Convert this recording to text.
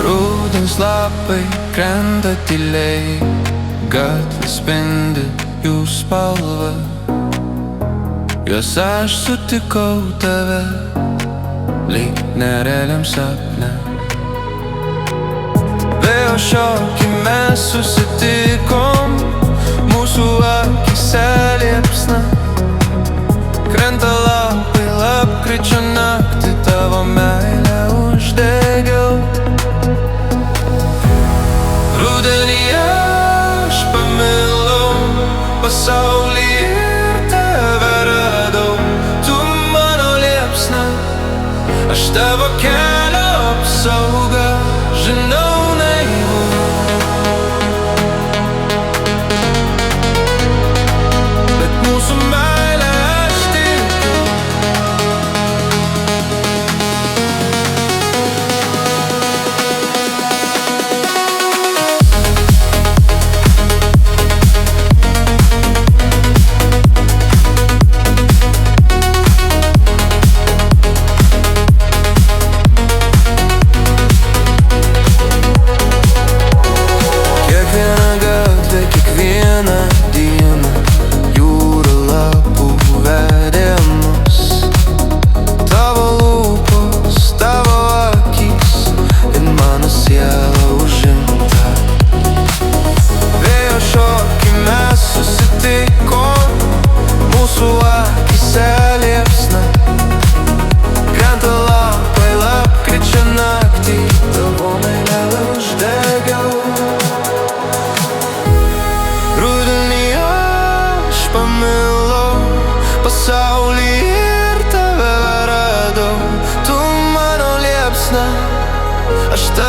Rudens lapai krenta tyliai, gatvės spindi jų spalva. Juos aš sutikau tave, lyg nerealiam sapne. Vėjo šokį mes susitikom, mūsų akyse liepsna. Krenta lapai lapkričio naktį, tavo meilę uždegiau. Rudenį aš pamilau pasaulį ir tave radau. Tu mano liepsna, aš tavo kelio apsauga, žinau naivu. Bet mūsų meilę aš tikiu. Kiekvieną dieną jūra lapų vedė mus. Tavo lūpos, tavo akys ir mano siela užimta. Vėjo šokį mes susitikom, mūsų akyse liepsna. Krenta lapai lapkričio naktį, tavo meilę uždegiau. Pamilau pasaulį ir tave radau. Tu mano liepsna, aš tave